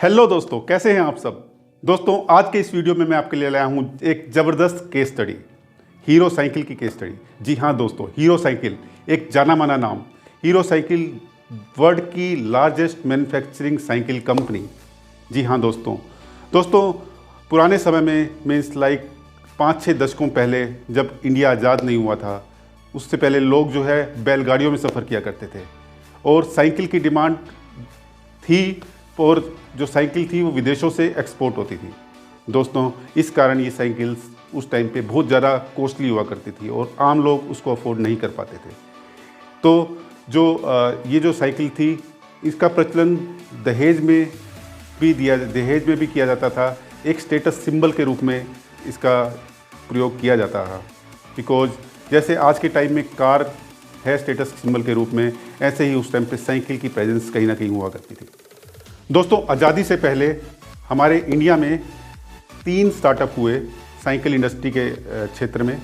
Hello दोस्तों, कैसे हैं आप सब। दोस्तों, आज के इस वीडियो में मैं आपके लिए लाया हूं एक ज़बरदस्त केस स्टडी, हीरो साइकिल की केस स्टडी। जी हाँ दोस्तों, हीरो साइकिल एक जाना माना नाम। हीरो साइकिल वर्ल्ड की लार्जेस्ट मैन्युफैक्चरिंग साइकिल कंपनी। जी हाँ दोस्तों पुराने समय में मीन्स लाइक 5-6 दशकों पहले जब इंडिया आज़ाद नहीं हुआ था, उससे पहले लोग जो है बैलगाड़ियों में सफ़र किया करते थे और साइकिल की डिमांड थी और जो साइकिल थी वो विदेशों से एक्सपोर्ट होती थी। दोस्तों, इस कारण ये साइकिल्स उस टाइम पे बहुत ज़्यादा कॉस्टली हुआ करती थी और आम लोग उसको अफोर्ड नहीं कर पाते थे। तो जो ये जो साइकिल थी, इसका प्रचलन दहेज में भी किया जाता था। एक स्टेटस सिंबल के रूप में इसका प्रयोग किया जाता था। बिकॉज जैसे आज के टाइम में कार है स्टेटस सिंबल के रूप में, ऐसे ही उस टाइम पे साइकिल की प्रेजेंस कहीं ना कहीं हुआ करती थी। दोस्तों, आज़ादी से पहले हमारे इंडिया में 3 स्टार्टअप हुए साइकिल इंडस्ट्री के क्षेत्र में।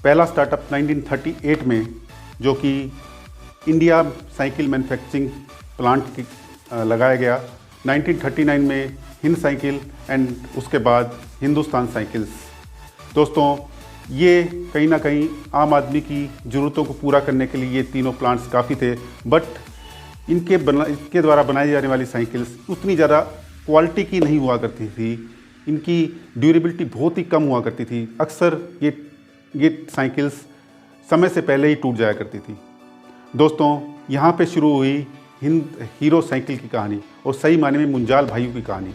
पहला स्टार्टअप 1938 में, जो कि इंडिया साइकिल मैन्युफैक्चरिंग प्लांट की लगाया गया। 1939 में हिंद साइकिल एंड उसके बाद हिंदुस्तान साइकिल्स। दोस्तों, ये कहीं ना कहीं आम आदमी की ज़रूरतों को पूरा करने के लिए ये तीनों प्लांट्स काफ़ी थे, बट इनके द्वारा बनाई जाने वाली साइकिल्स उतनी ज़्यादा क्वालिटी की नहीं हुआ करती थी। इनकी ड्यूरेबिलिटी बहुत ही कम हुआ करती थी। अक्सर ये साइकिल्स समय से पहले ही टूट जाया करती थी। दोस्तों, यहाँ पे शुरू हुई हीरो साइकिल की कहानी और सही मायने में मुंजाल भाइयों की कहानी।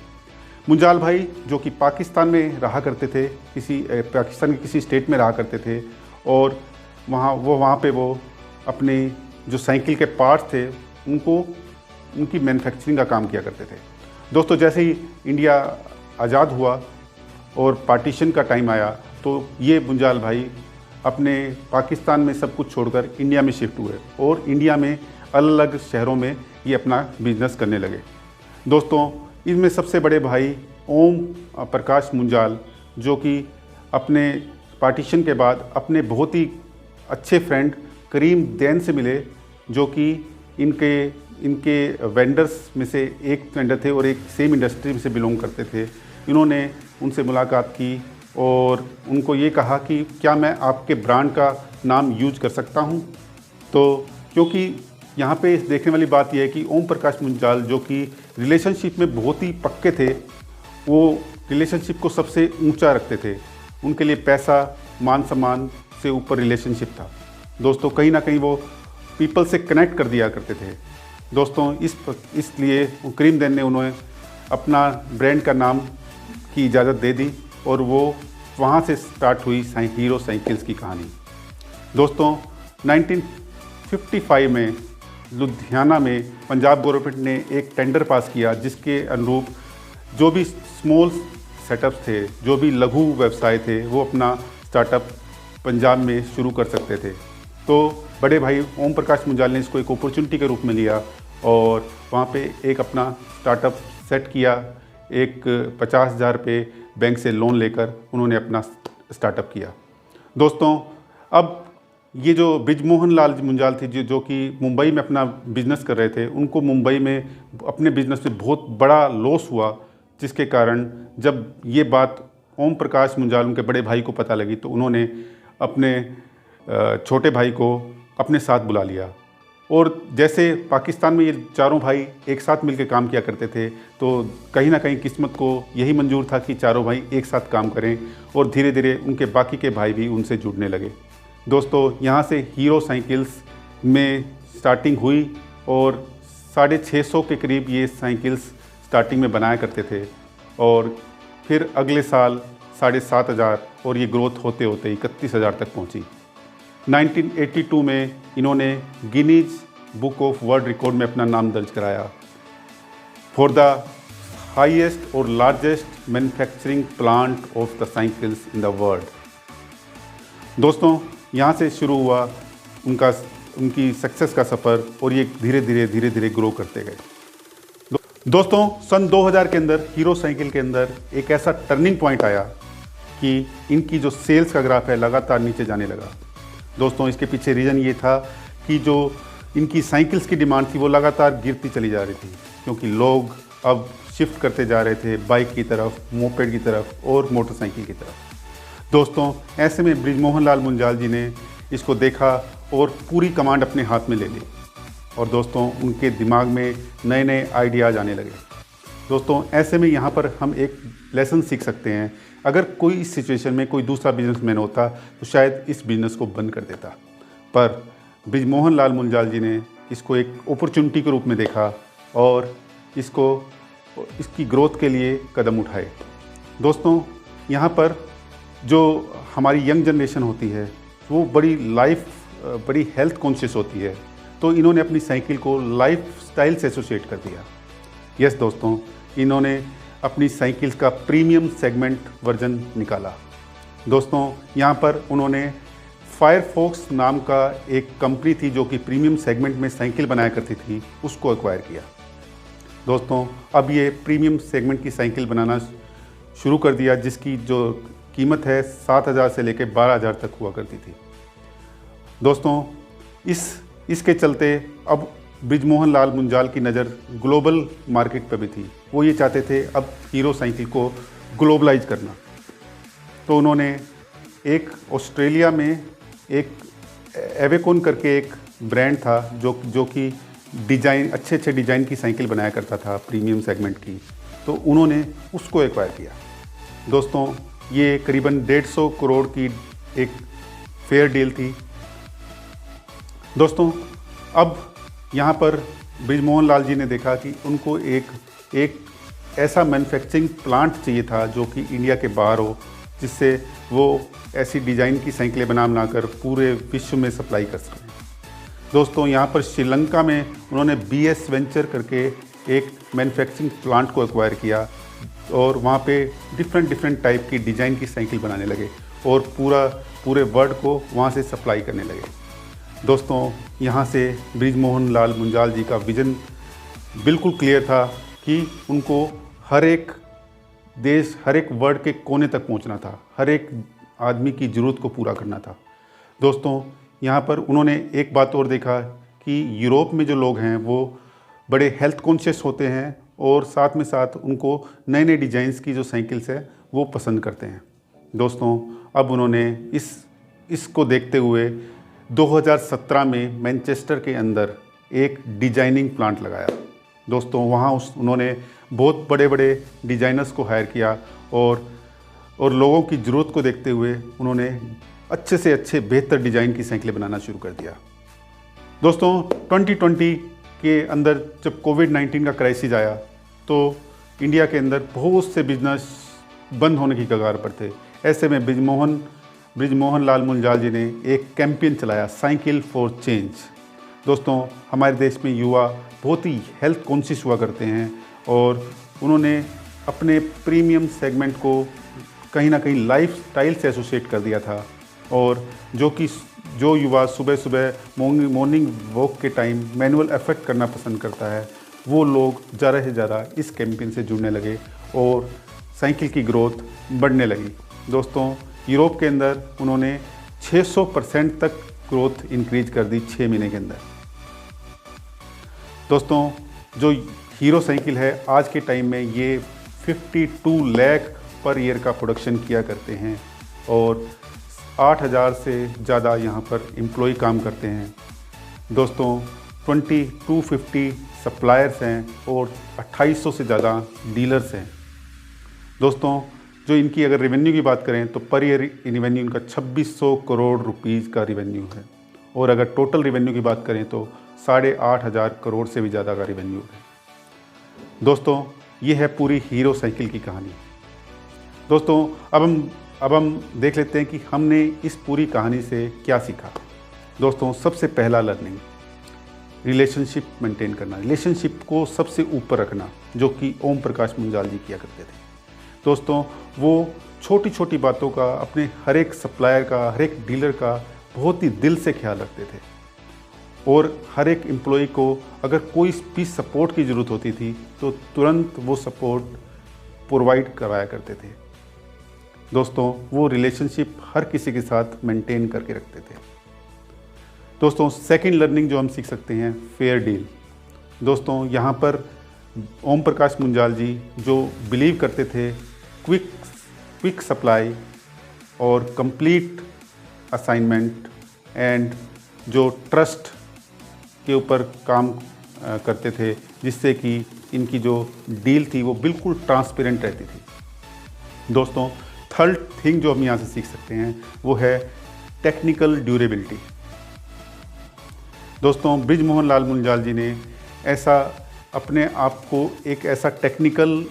मुंजाल भाई जो कि पाकिस्तान में रहा करते थे, पाकिस्तान के किसी स्टेट में रहा करते थे और वहाँ पे वो अपने जो साइकिल के पार्ट्स थे उनकी मैन्युफैक्चरिंग का काम किया करते थे। दोस्तों, जैसे ही इंडिया आज़ाद हुआ और पार्टीशन का टाइम आया, तो ये मुंजाल भाई अपने पाकिस्तान में सब कुछ छोड़कर इंडिया में शिफ्ट हुए और इंडिया में अलग अलग शहरों में ये अपना बिजनेस करने लगे। दोस्तों, इनमें सबसे बड़े भाई ओम प्रकाश मुंजाल, जो कि अपने पार्टीशन के बाद अपने बहुत ही अच्छे फ्रेंड करीम दैन से मिले, जो कि इनके वेंडर्स में से एक वेंडर थे और एक सेम इंडस्ट्री में से बिलोंग करते थे। इन्होंने उनसे मुलाकात की और उनको ये कहा कि क्या मैं आपके ब्रांड का नाम यूज कर सकता हूँ। तो क्योंकि यहाँ पे देखने वाली बात यह है कि ओम प्रकाश मुंजाल जो कि रिलेशनशिप में बहुत ही पक्के थे, वो रिलेशनशिप को सबसे ऊंचा रखते थे। उनके लिए पैसा मान सम्मान से ऊपर रिलेशनशिप था। दोस्तों, कहीं ना कहीं वो पीपल से कनेक्ट कर दिया करते थे। दोस्तों, इसलिए करीम दैन ने उन्हें अपना ब्रांड का नाम की इजाज़त दे दी और वो वहाँ से स्टार्ट हुई हीरो साइकिल्स की कहानी। दोस्तों, 1955 में लुधियाना में पंजाब गवर्नमेंट ने एक टेंडर पास किया, जिसके अनुरूप जो भी स्मॉल सेटअप्स थे, जो भी लघु व्यवसाय थे, वो अपना स्टार्टअप पंजाब में शुरू कर सकते थे। तो बड़े भाई ओम प्रकाश मुंजाल ने इसको एक अपॉर्चुनिटी के रूप में लिया और वहाँ पे एक अपना स्टार्टअप सेट किया। एक 50,000 रुपये बैंक से लोन लेकर उन्होंने अपना स्टार्टअप किया। दोस्तों, अब ये जो ब्रिजमोहन लाल मुंजाल थी, जो कि मुंबई में अपना बिजनेस कर रहे थे, उनको मुंबई में अपने बिजनेस में बहुत बड़ा लॉस हुआ, जिसके कारण जब ये बात ओम प्रकाश मुंजाल उनके बड़े भाई को पता लगी, तो उन्होंने अपने छोटे भाई को अपने साथ बुला लिया। और जैसे पाकिस्तान में ये चारों भाई एक साथ मिलकर काम किया करते थे, तो कहीं ना कहीं किस्मत को यही मंजूर था कि चारों भाई एक साथ काम करें और धीरे धीरे उनके बाकी के भाई भी उनसे जुड़ने लगे। दोस्तों, यहाँ से हीरो साइकिल्स में स्टार्टिंग हुई और 650 के करीब ये साइकिल्स स्टार्टिंग में बनाया करते थे और फिर अगले साल 7,500 और ये ग्रोथ होते होते 31,000 तक पहुँची। 1982 में इन्होंने Guinness book of world record में अपना नाम दर्ज कराया फॉर द हाईएस्ट और largest manufacturing plant of the cycles in the world. दोस्तों, यहाँ से शुरू हुआ उनकी सक्सेस का सफ़र और ये धीरे धीरे ग्रो करते गए। दोस्तों, सन 2000 के अंदर हीरो साइकिल के अंदर एक ऐसा टर्निंग पॉइंट आया कि इनकी जो सेल्स का ग्राफ है लगातार नीचे जाने लगा। दोस्तों, इसके पीछे रीज़न ये था कि जो इनकी साइकिल्स की डिमांड थी वो लगातार गिरती चली जा रही थी, क्योंकि लोग अब शिफ्ट करते जा रहे थे बाइक की तरफ, मोपेड की तरफ और मोटरसाइकिल की तरफ। दोस्तों ऐसे में बृजमोहन लाल मुंजाल जी ने इसको देखा और पूरी कमांड अपने हाथ में ले ली और दोस्तों उनके दिमाग में नए नए आइडियाज़ आने लगे। दोस्तों ऐसे में यहाँ पर हम एक लेसन सीख सकते हैं। अगर कोई इस सिचुएशन में कोई दूसरा बिजनेसमैन होता तो शायद इस बिज़नेस को बंद कर देता, पर बृजमोहन लाल मुंजाल जी ने इसको एक अपॉर्चुनिटी के रूप में देखा और इसकी ग्रोथ के लिए कदम उठाए। दोस्तों यहाँ पर जो हमारी यंग जनरेशन होती है वो बड़ी हेल्थ कॉन्शियस होती है, तो इन्होंने अपनी साइकिल को लाइफ स्टाइल से एसोसिएट कर दिया। यस दोस्तों, इन्होंने अपनी साइकिल का प्रीमियम सेगमेंट वर्जन निकाला। दोस्तों यहाँ पर उन्होंने फायरफॉक्स नाम का एक कंपनी थी जो कि प्रीमियम सेगमेंट में साइकिल बनाया करती थी, उसको एक्वायर किया। दोस्तों अब ये प्रीमियम सेगमेंट की साइकिल बनाना शुरू कर दिया, जिसकी जो कीमत है 7,000 से लेकर 12,000 तक हुआ करती थी। दोस्तों इसके चलते अब बृजमोहन लाल मुंजाल की नज़र ग्लोबल मार्केट पर भी थी। वो ये चाहते थे अब हीरो साइकिल को ग्लोबलाइज करना। तो उन्होंने एक ऑस्ट्रेलिया में एक एवेकॉन करके एक ब्रांड था जो कि अच्छे डिज़ाइन की साइकिल बनाया करता था प्रीमियम सेगमेंट की, तो उन्होंने उसको एक्वायर किया। दोस्तों ये करीबन 150 करोड़ की एक फेयर डील थी। दोस्तों अब यहाँ पर बृजमोहन लाल जी ने देखा कि उनको एक ऐसा मैन्युफैक्चरिंग प्लांट चाहिए था जो कि इंडिया के बाहर हो, जिससे वो ऐसी डिज़ाइन की साइकिलें बनाकर पूरे विश्व में सप्लाई कर सकें। दोस्तों यहाँ पर श्रीलंका में उन्होंने BS वेंचर करके एक मैन्युफैक्चरिंग प्लांट को एक्वायर किया और वहाँ पे डिफरेंट टाइप की डिज़ाइन की साइकिल बनाने लगे और पूरे वर्ल्ड को वहाँ से सप्लाई करने लगे। दोस्तों यहाँ से बृजमोहन लाल मुंजाल जी का विज़न बिल्कुल क्लियर था कि उनको हर एक देश, हर एक वर्ल्ड के कोने तक पहुँचना था, हर एक आदमी की ज़रूरत को पूरा करना था। दोस्तों यहाँ पर उन्होंने एक बात और देखा कि यूरोप में जो लोग हैं वो बड़े हेल्थ कॉन्शियस होते हैं और साथ में साथ उनको नए नए डिज़ाइंस की जो साइकिल्स है वो पसंद करते हैं। दोस्तों अब उन्होंने इसको देखते हुए 2017 में मैनचेस्टर के अंदर एक डिजाइनिंग प्लांट लगाया। दोस्तों वहाँ उन्होंने बहुत बड़े डिज़ाइनर्स को हायर किया और लोगों की ज़रूरत को देखते हुए उन्होंने अच्छे से अच्छे बेहतर डिज़ाइन की साइकिलें बनाना शुरू कर दिया। दोस्तों 2020 के अंदर जब कोविड-19 का क्राइसिस आया तो इंडिया के अंदर बहुत से बिजनेस बंद होने की कगार पर थे। ऐसे में बृजमोहन लाल मुंजाल जी ने एक कैंपेन चलाया, साइकिल फॉर चेंज। दोस्तों हमारे देश में युवा बहुत ही हेल्थ कॉन्शियस हुआ करते हैं और उन्होंने अपने प्रीमियम सेगमेंट को कहीं ना कहीं लाइफ स्टाइल से एसोसिएट कर दिया था और जो युवा सुबह मॉर्निंग वॉक के टाइम मैनुअल एफर्ट करना पसंद करता है, वो लोग ज़्यादा से ज़्यादा इस कैंपेन से जुड़ने लगे और साइकिल की ग्रोथ बढ़ने लगी। दोस्तों यूरोप के अंदर उन्होंने 600% तक ग्रोथ इंक्रीज कर दी 6 महीने के अंदर। दोस्तों जो हीरो साइकिल है आज के टाइम में ये 52 लाख पर ईयर का प्रोडक्शन किया करते हैं और 8,000 से ज़्यादा यहाँ पर एम्प्लॉय काम करते हैं। दोस्तों 250 सप्लायर्स हैं और 2800 से ज़्यादा डीलर्स हैं। दोस्तों जो इनकी अगर रेवेन्यू की बात करें तो पर ईयर रेवेन्यू इनका 2600 करोड़ रुपीज़ का रेवेन्यू है और अगर टोटल रेवेन्यू की बात करें तो 8,500 करोड़ से भी ज़्यादा का रेवेन्यू है। दोस्तों ये है पूरी हीरो साइकिल की कहानी। दोस्तों अब हम देख लेते हैं कि हमने इस पूरी कहानी से क्या सीखा। दोस्तों सबसे पहला लर्निंग, रिलेशनशिप मेंटेन करना, रिलेशनशिप को सबसे ऊपर रखना, जो कि ओम प्रकाश मुंजाल जी किया करते थे। दोस्तों वो छोटी छोटी बातों का, अपने हर एक सप्लायर का, हर एक डीलर का बहुत ही दिल से ख्याल रखते थे और हर एक एम्प्लॉय को अगर कोई भी सपोर्ट की ज़रूरत होती थी तो तुरंत वो सपोर्ट प्रोवाइड कराया करते थे। दोस्तों वो रिलेशनशिप हर किसी के साथ मेंटेन करके रखते थे। दोस्तों सेकंड लर्निंग जो हम सीख सकते हैं, फेयर डील। दोस्तों यहाँ पर ओम प्रकाश मुंजाल जी, जो बिलीव करते थे क्विक सप्लाई और कंप्लीट असाइनमेंट एंड जो ट्रस्ट के ऊपर काम करते थे, जिससे कि इनकी जो डील थी वो बिल्कुल ट्रांसपेरेंट रहती थी। दोस्तों, थर्ड थिंग जो हम यहाँ से सीख सकते हैं वो है टेक्निकल ड्यूरेबिलिटी। दोस्तों, बृजमोहन लाल मुंजाल जी ने ऐसा अपने आप को एक ऐसा टेक्निकल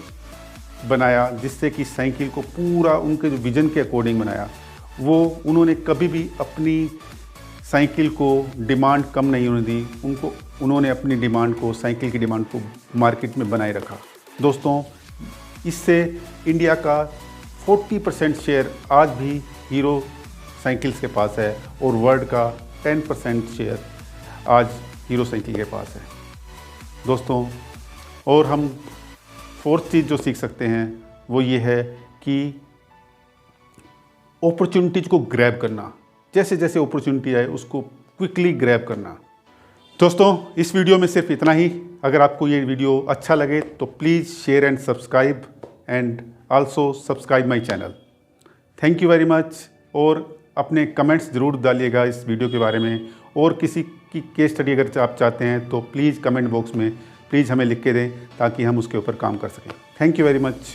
बनाया जिससे कि साइकिल को पूरा उनके जो विजन के अकॉर्डिंग बनाया। वो उन्होंने कभी भी अपनी साइकिल को डिमांड कम नहीं होने दी, उन्होंने अपनी डिमांड को, साइकिल की डिमांड को मार्केट में बनाए रखा। दोस्तों, इससे इंडिया का 40% शेयर आज भी हीरो साइकिल्स के पास है और वर्ल्ड का 10% शेयर आज हीरो साइकिल के पास है। दोस्तों, और हम फोर्थ चीज़ जो सीख सकते हैं वो ये है कि अपॉर्चुनिटीज़ को ग्रैब करना, जैसे जैसे अपॉर्चुनिटी आए उसको क्विकली ग्रैब करना। दोस्तों, इस वीडियो में सिर्फ इतना ही। अगर आपको ये वीडियो अच्छा लगे तो please share and subscribe and also subscribe my channel. Thank you very much. और अपने कमेंट्स ज़रूर डालिएगा इस वीडियो के बारे में, और किसी की केस स्टडी अगर आप चाहते हैं तो प्लीज़ कमेंट बॉक्स में प्लीज़ हमें लिख के दें ताकि हम उसके ऊपर काम कर सकें। Thank you very much.